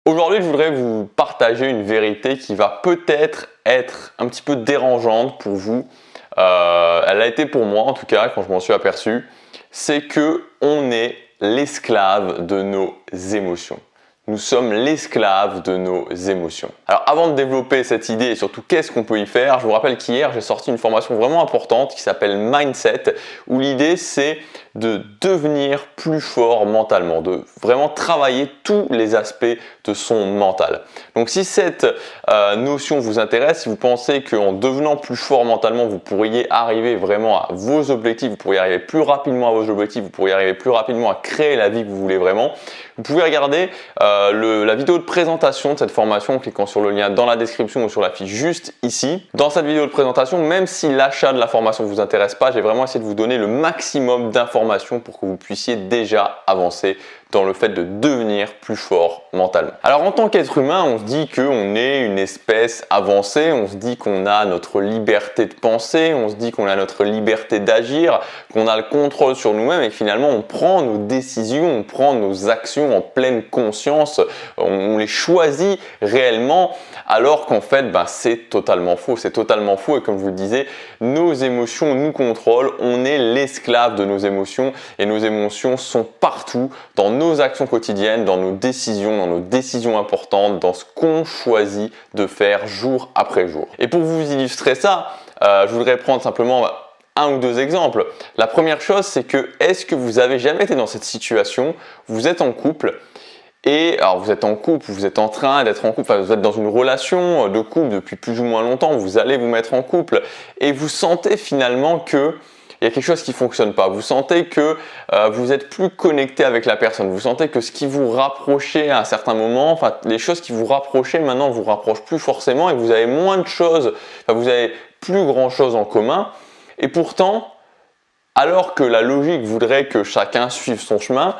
Aujourd'hui, je voudrais vous partager une vérité qui va peut-être être un petit peu dérangeante pour vous. Elle a été pour moi en tout cas quand je m'en suis aperçu. C'est que on est l'esclave de nos émotions. Nous sommes l'esclave de nos émotions. Alors avant de développer cette idée et surtout qu'est-ce qu'on peut y faire, je vous rappelle qu'hier j'ai sorti une formation vraiment importante qui s'appelle Mindset, où l'idée c'est de devenir plus fort mentalement, de vraiment travailler tous les aspects de son mental. Donc si cette notion vous intéresse, si vous pensez qu'en devenant plus fort mentalement, vous pourriez arriver vraiment à vos objectifs, vous pourriez arriver plus rapidement à vos objectifs, vous pourriez arriver plus rapidement à créer la vie que vous voulez vraiment, vous pouvez regarder la vidéo de présentation de cette formation en cliquant sur le lien dans la description ou sur la fiche juste ici. Dans cette vidéo de présentation, même si l'achat de la formation ne vous intéresse pas, j'ai vraiment essayé de vous donner le maximum d'informations pour que vous puissiez déjà avancer dans le fait de devenir plus fort mentalement. Alors en tant qu'être humain, on se dit qu'on est une espèce avancée, on se dit qu'on a notre liberté de penser, on se dit qu'on a notre liberté d'agir, qu'on a le contrôle sur nous-mêmes et que finalement on prend nos décisions, on prend nos actions en pleine conscience, on les choisit réellement alors qu'en fait c'est totalement faux, c'est totalement faux et comme je vous le disais, nos émotions nous contrôlent, on est l'esclave de nos émotions et nos émotions sont partout dans nos actions quotidiennes, dans nos décisions importantes, dans ce qu'on choisit de faire jour après jour. Et pour vous illustrer ça, je voudrais prendre simplement un ou deux exemples. La première chose, c'est que est-ce que vous avez jamais été dans cette situation, vous êtes en couple, et alors vous êtes en couple, vous êtes en train d'être en couple, enfin, vous êtes dans une relation de couple depuis plus ou moins longtemps, vous allez vous mettre en couple, et vous sentez finalement que il y a quelque chose qui ne fonctionne pas. Vous sentez que vous êtes plus connecté avec la personne. Vous sentez que ce qui vous rapprochait à un certain moment, enfin les choses qui vous rapprochaient maintenant vous rapprochent plus forcément et vous avez moins de choses, enfin vous avez plus grand chose en commun. Et pourtant, alors que la logique voudrait que chacun suive son chemin,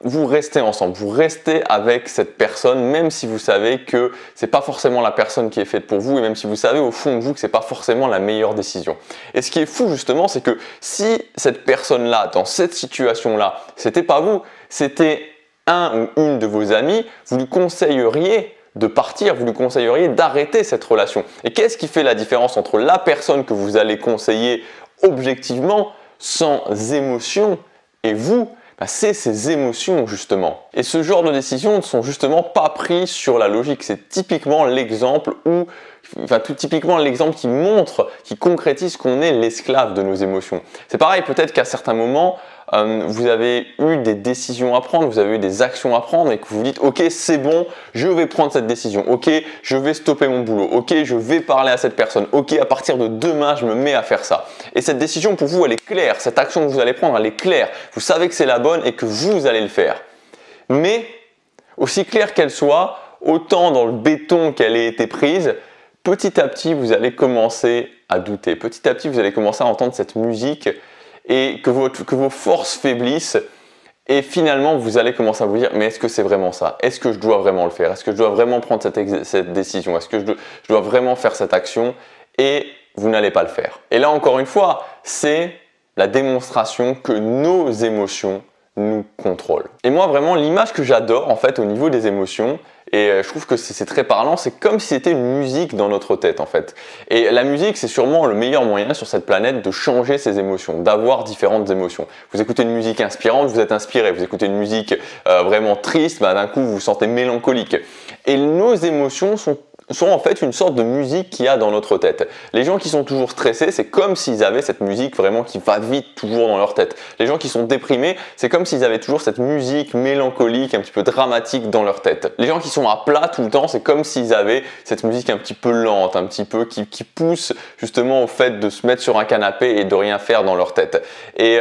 vous restez ensemble, vous restez avec cette personne même si vous savez que c'est pas forcément la personne qui est faite pour vous et même si vous savez au fond de vous que c'est pas forcément la meilleure décision. Et ce qui est fou justement, c'est que si cette personne-là, dans cette situation-là, c'était pas vous, c'était un ou une de vos amis, vous lui conseilleriez de partir, vous lui conseilleriez d'arrêter cette relation. Et qu'est-ce qui fait la différence entre la personne que vous allez conseiller objectivement, sans émotion, et vous? C'est ces émotions justement. Et ce genre de décisions ne sont justement pas prises sur la logique. C'est typiquement l'exemple typiquement l'exemple qui montre, qui concrétise qu'on est l'esclave de nos émotions. C'est pareil, peut-être qu'à certains moments, vous avez eu des décisions à prendre, vous avez eu des actions à prendre et que vous dites « Ok, c'est bon, je vais prendre cette décision. Ok, je vais stopper mon boulot. Ok, je vais parler à cette personne. Ok, à partir de demain, je me mets à faire ça. » Et cette décision pour vous, elle est claire. Cette action que vous allez prendre, elle est claire. Vous savez que c'est la bonne et que vous allez le faire. Mais, aussi claire qu'elle soit, autant dans le béton qu'elle ait été prise, petit à petit, vous allez commencer à douter. Petit à petit, vous allez commencer à entendre cette musique et que vos forces faiblissent et finalement vous allez commencer à vous dire mais est-ce que c'est vraiment ça? Est-ce que je dois vraiment le faire? Est-ce que je dois vraiment prendre cette décision? Est-ce que je dois vraiment faire cette action? Et vous n'allez pas le faire. Et là encore une fois, c'est la démonstration que nos émotions nous contrôlent. Et moi vraiment l'image que j'adore en fait au niveau des émotions, et je trouve que c'est très parlant, c'est comme si c'était une musique dans notre tête en fait. Et la musique, c'est sûrement le meilleur moyen sur cette planète de changer ses émotions, d'avoir différentes émotions. Vous écoutez une musique inspirante, vous êtes inspiré. Vous écoutez une musique vraiment triste, d'un coup vous vous sentez mélancolique. Et nos émotions sont en fait une sorte de musique qu'il y a dans notre tête. Les gens qui sont toujours stressés, c'est comme s'ils avaient cette musique vraiment qui va vite toujours dans leur tête. Les gens qui sont déprimés, c'est comme s'ils avaient toujours cette musique mélancolique, un petit peu dramatique dans leur tête. Les gens qui sont à plat tout le temps, c'est comme s'ils avaient cette musique un petit peu lente, un petit peu qui pousse justement au fait de se mettre sur un canapé et de rien faire dans leur tête. Et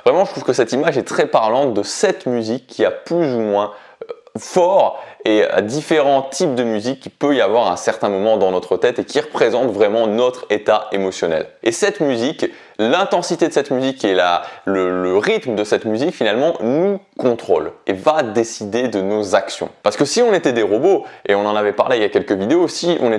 vraiment, je trouve que cette image est très parlante de cette musique qui a plus ou moins fort et à différents types de musique qu'il peut y avoir à un certain moment dans notre tête et qui représente vraiment notre état émotionnel. Et cette musique, l'intensité de cette musique et le rythme de cette musique finalement nous contrôle et va décider de nos actions. Parce que si on était des robots, et on en avait parlé il y a quelques vidéos, si vous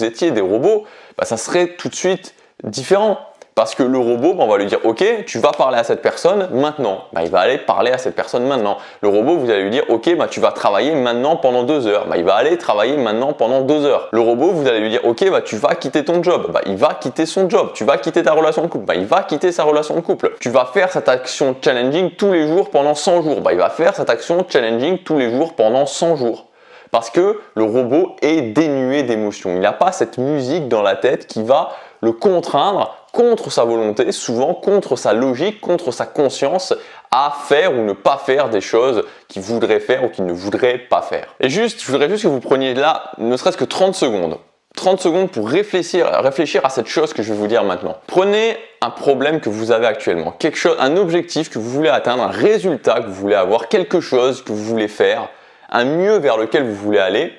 étiez des robots, ça serait tout de suite différent. Parce que le robot, on va lui dire « Ok, tu vas parler à cette personne maintenant. » Il va aller parler à cette personne maintenant. Le robot, vous allez lui dire « Ok, tu vas travailler maintenant pendant 2 heures. » Il va aller travailler maintenant pendant 2 heures. Le robot, vous allez lui dire « Ok, tu vas quitter ton job. » Il va quitter son job. Tu vas quitter ta relation de couple. Il va quitter sa relation de couple. Tu vas faire cette action challenging tous les jours pendant 100 jours. Il va faire cette action challenging tous les jours pendant 100 jours. Parce que le robot est dénué d'émotions. Il n'a pas cette musique dans la tête qui va le contraindre contre sa volonté, souvent contre sa logique, contre sa conscience, à faire ou ne pas faire des choses qu'il voudrait faire ou qu'il ne voudrait pas faire. Et je voudrais juste que vous preniez là, ne serait-ce que 30 secondes. 30 secondes pour réfléchir à cette chose que je vais vous dire maintenant. Prenez un problème que vous avez actuellement, quelque chose, un objectif que vous voulez atteindre, un résultat que vous voulez avoir, quelque chose que vous voulez faire, un mieux vers lequel vous voulez aller,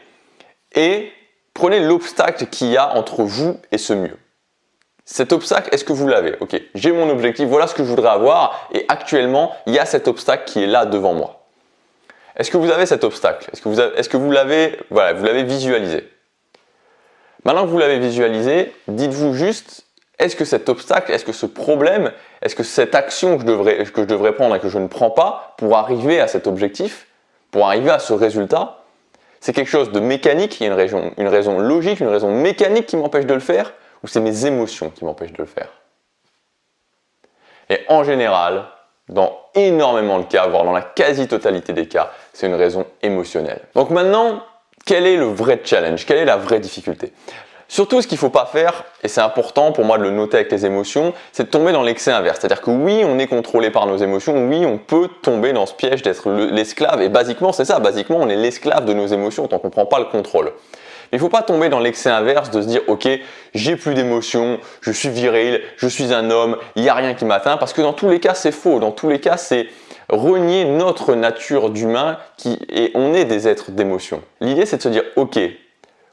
et prenez l'obstacle qu'il y a entre vous et ce mieux. Cet obstacle, est-ce que vous l'avez? Ok, j'ai mon objectif, voilà ce que je voudrais avoir et actuellement, il y a cet obstacle qui est là devant moi. Est-ce que vous avez cet obstacle? Est-ce que vous l'avez visualisé? Maintenant que vous l'avez visualisé, dites-vous juste, est-ce que cet obstacle, est-ce que ce problème, est-ce que cette action que je devrais prendre et que je ne prends pas pour arriver à cet objectif, pour arriver à ce résultat, c'est quelque chose de mécanique, il y a une raison logique, une raison mécanique qui m'empêche de le faire, ou c'est mes émotions qui m'empêchent de le faire? Et en général, dans énormément de cas, voire dans la quasi-totalité des cas, c'est une raison émotionnelle. Donc maintenant, quel est le vrai challenge? Quelle est la vraie difficulté? Surtout, ce qu'il ne faut pas faire, et c'est important pour moi de le noter avec les émotions, c'est de tomber dans l'excès inverse. C'est-à-dire que oui, on est contrôlé par nos émotions, oui, on peut tomber dans ce piège d'être l'esclave, et basiquement, c'est ça, basiquement, on est l'esclave de nos émotions tant qu'on ne prend pas le contrôle. Mais il ne faut pas tomber dans l'excès inverse de se dire « Ok, j'ai plus d'émotions, je suis viril, je suis un homme, il n'y a rien qui m'atteint » parce que dans tous les cas, c'est faux. Dans tous les cas, c'est renier notre nature d'humain et on est des êtres d'émotions. L'idée, c'est de se dire « Ok,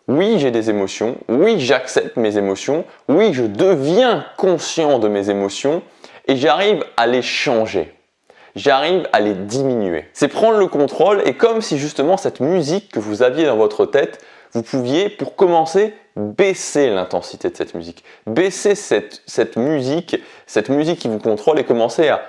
oui, j'ai des émotions, oui, j'accepte mes émotions, oui, je deviens conscient de mes émotions et j'arrive à les changer. » J'arrive à les diminuer. C'est prendre le contrôle et comme si justement cette musique que vous aviez dans votre tête, vous pouviez, pour commencer, baisser l'intensité de cette musique. Baisser cette musique qui vous contrôle et commencer à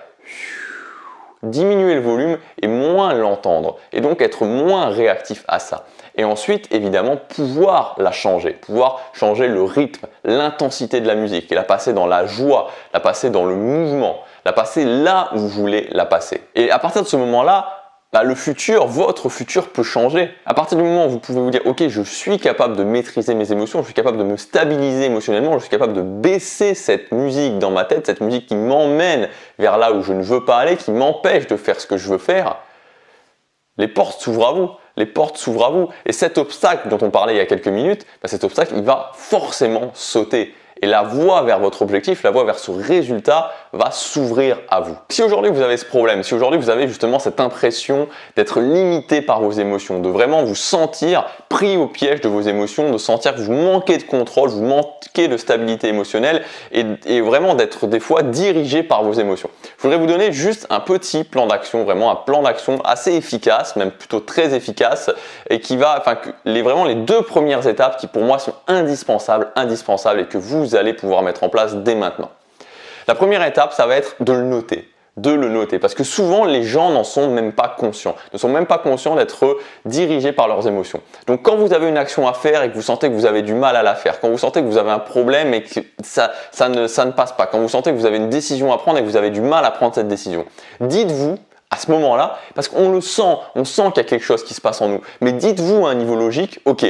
diminuer le volume et moins l'entendre. Et donc être moins réactif à ça. Et ensuite, évidemment, pouvoir la changer. Pouvoir changer le rythme, l'intensité de la musique. Et la passer dans la joie, la passer dans le mouvement. La passer là où vous voulez la passer. Et à partir de ce moment-là, votre futur peut changer. À partir du moment où vous pouvez vous dire « Ok, je suis capable de maîtriser mes émotions, je suis capable de me stabiliser émotionnellement, je suis capable de baisser cette musique dans ma tête, cette musique qui m'emmène vers là où je ne veux pas aller, qui m'empêche de faire ce que je veux faire », les portes s'ouvrent à vous. Les portes s'ouvrent à vous. Et cet obstacle dont on parlait il y a quelques minutes, cet obstacle, il va forcément sauter. Et la voie vers votre objectif, la voie vers ce résultat va s'ouvrir à vous. Si aujourd'hui vous avez ce problème, si aujourd'hui vous avez justement cette impression d'être limité par vos émotions, de vraiment vous sentir pris au piège de vos émotions, de sentir que vous manquez de contrôle, vous manquez de stabilité émotionnelle et vraiment d'être des fois dirigé par vos émotions. Je voudrais vous donner juste un petit plan d'action, vraiment un plan d'action assez efficace, même plutôt très efficace et qui va, vraiment les 2 premières étapes qui pour moi sont indispensables et que vous allez pouvoir mettre en place dès maintenant. La première étape, ça va être de le noter. Parce que souvent, les gens n'en sont même pas conscients. Ne sont même pas conscients d'être dirigés par leurs émotions. Donc, quand vous avez une action à faire et que vous sentez que vous avez du mal à la faire, quand vous sentez que vous avez un problème et que ça ne passe pas, quand vous sentez que vous avez une décision à prendre et que vous avez du mal à prendre cette décision, dites-vous, à ce moment-là, parce qu'on le sent, on sent qu'il y a quelque chose qui se passe en nous, mais dites-vous à un niveau logique, ok,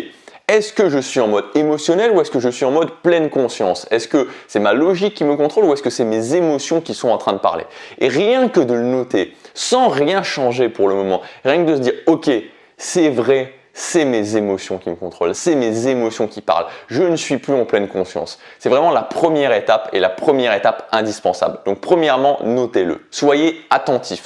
est-ce que je suis en mode émotionnel ou est-ce que je suis en mode pleine conscience? Est-ce que c'est ma logique qui me contrôle ou est-ce que c'est mes émotions qui sont en train de parler? Et rien que de le noter, sans rien changer pour le moment, rien que de se dire, ok, c'est vrai, c'est mes émotions qui me contrôlent, c'est mes émotions qui parlent, je ne suis plus en pleine conscience. C'est vraiment la première étape et la première étape indispensable. Donc premièrement, notez-le. Soyez attentif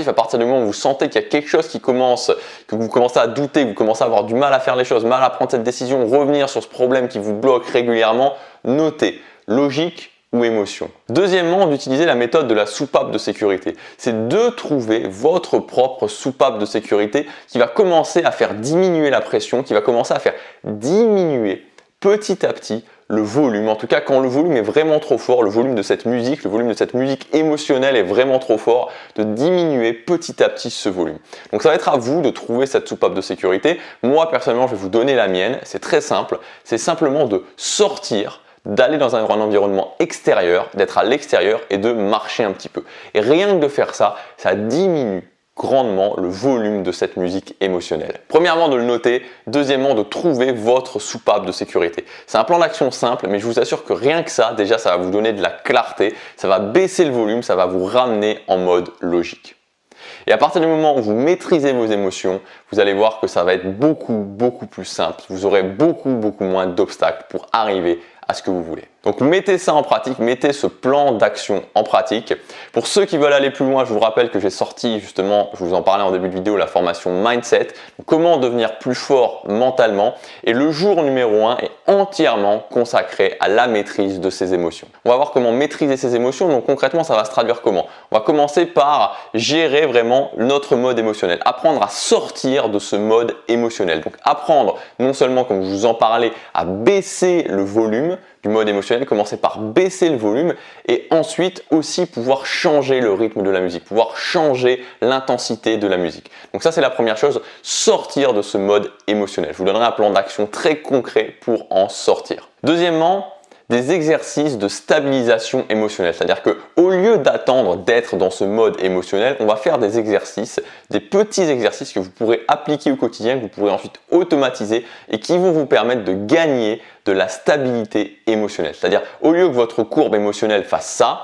à partir du moment où vous sentez qu'il y a quelque chose que vous commencez à douter, que vous commencez à avoir du mal à faire les choses, mal à prendre cette décision, revenir sur ce problème qui vous bloque régulièrement, notez. Logique ou émotion. Deuxièmement, d'utiliser la méthode de la soupape de sécurité. C'est de trouver votre propre soupape de sécurité qui va commencer à faire diminuer la pression, qui va commencer à faire diminuer petit à petit le volume, en tout cas quand le volume est vraiment trop fort, le volume de cette musique, le volume de cette musique émotionnelle est vraiment trop fort, de diminuer petit à petit ce volume. Donc ça va être à vous de trouver cette soupape de sécurité. Moi personnellement je vais vous donner la mienne, c'est très simple, c'est simplement de sortir, d'aller dans un environnement extérieur, d'être à l'extérieur et de marcher un petit peu. Et rien que de faire ça, ça diminue grandement le volume de cette musique émotionnelle. Premièrement, de le noter. Deuxièmement, de trouver votre soupape de sécurité. C'est un plan d'action simple, mais je vous assure que rien que ça, déjà, ça va vous donner de la clarté, ça va baisser le volume, ça va vous ramener en mode logique. Et à partir du moment où vous maîtrisez vos émotions, vous allez voir que ça va être beaucoup plus simple. Vous aurez beaucoup moins d'obstacles pour arriver à ce que vous voulez. Donc mettez ça en pratique, mettez ce plan d'action en pratique. Pour ceux qui veulent aller plus loin, je vous rappelle que j'ai sorti justement, je vous en parlais en début de vidéo, la formation Mindset, donc comment devenir plus fort mentalement. Et le jour numéro 1 est entièrement consacré à la maîtrise de ses émotions. On va voir comment maîtriser ses émotions, donc concrètement ça va se traduire comment? On va commencer par gérer vraiment notre mode émotionnel, apprendre à sortir de ce mode émotionnel. Donc apprendre non seulement, comme je vous en parlais, à baisser le volume du mode émotionnel, commencer par baisser le volume et ensuite aussi pouvoir changer le rythme de la musique, pouvoir changer l'intensité de la musique. Donc ça c'est la première chose, sortir de ce mode émotionnel. Je vous donnerai un plan d'action très concret pour en sortir. Deuxièmement, des exercices de stabilisation émotionnelle. C'est-à-dire qu'au lieu d'attendre d'être dans ce mode émotionnel, on va faire des exercices, des petits exercices que vous pourrez appliquer au quotidien, que vous pourrez ensuite automatiser et qui vont vous permettre de gagner de la stabilité émotionnelle. C'est-à-dire au lieu que votre courbe émotionnelle fasse ça,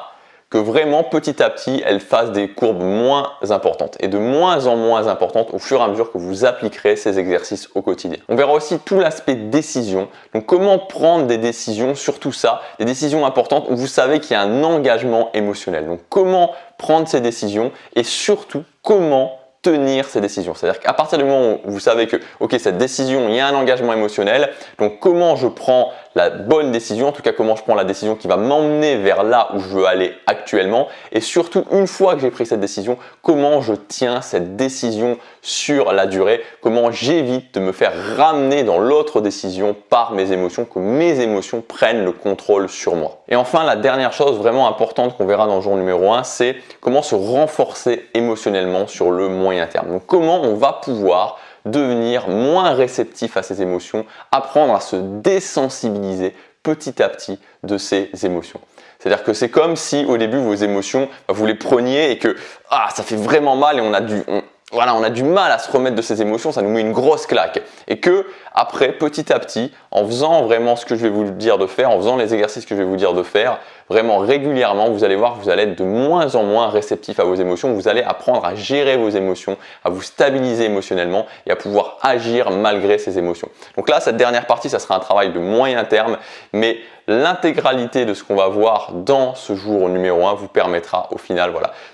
que vraiment petit à petit elle fasse des courbes moins importantes et de moins en moins importantes au fur et à mesure que vous appliquerez ces exercices au quotidien. On verra aussi tout l'aspect décision, donc comment prendre des décisions, surtout ça, des décisions importantes où vous savez qu'il y a un engagement émotionnel. Donc comment prendre ces décisions et surtout comment tenir ces décisions. C'est-à-dire qu'à partir du moment où vous savez que ok, cette décision, il y a un engagement émotionnel, donc comment je prends la bonne décision, en tout cas comment je prends la décision qui va m'emmener vers là où je veux aller actuellement et surtout une fois que j'ai pris cette décision, comment je tiens cette décision sur la durée, comment j'évite de me faire ramener dans l'autre décision par mes émotions, que mes émotions prennent le contrôle sur moi. Et enfin, la dernière chose vraiment importante qu'on verra dans le jour numéro 1, c'est comment se renforcer émotionnellement sur le moyen terme. Donc comment on va pouvoir devenir moins réceptif à ses émotions, apprendre à se désensibiliser petit à petit de ses émotions. C'est-à-dire que c'est comme si au début vos émotions, vous les preniez et que ça fait vraiment mal et on a du mal à se remettre de ces émotions, ça nous met une grosse claque. Et que après, petit à petit, en faisant vraiment ce que je vais vous dire de faire, en faisant les exercices que je vais vous dire de faire, vraiment régulièrement, vous allez voir que vous allez être de moins en moins réceptif à vos émotions. Vous allez apprendre à gérer vos émotions, à vous stabiliser émotionnellement et à pouvoir agir malgré ces émotions. Donc là, cette dernière partie, ça sera un travail de moyen terme, mais l'intégralité de ce qu'on va voir dans ce jour numéro 1 vous permettra au final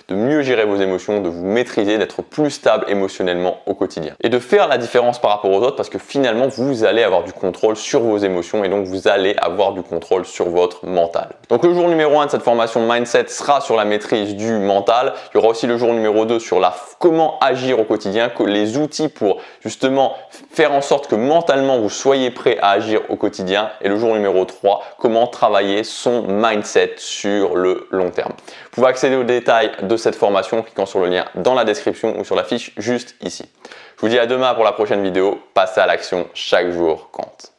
de mieux gérer vos émotions, de vous maîtriser, d'être plus stable émotionnellement au quotidien. Et de faire la différence par rapport aux autres parce que finalement, vous allez avoir du contrôle sur vos émotions et donc vous allez avoir du contrôle sur votre mental. Donc le jour numéro 1 de cette formation Mindset sera sur la maîtrise du mental. Il y aura aussi le jour numéro 2 sur comment agir au quotidien, les outils pour justement faire en sorte que mentalement vous soyez prêt à agir au quotidien. Et le jour numéro 3, comment travailler son mindset sur le long terme. Vous pouvez accéder aux détails de cette formation en cliquant sur le lien dans la description ou sur la fiche juste ici. Je vous dis à demain pour la prochaine vidéo. Passez à l'action, chaque jour compte.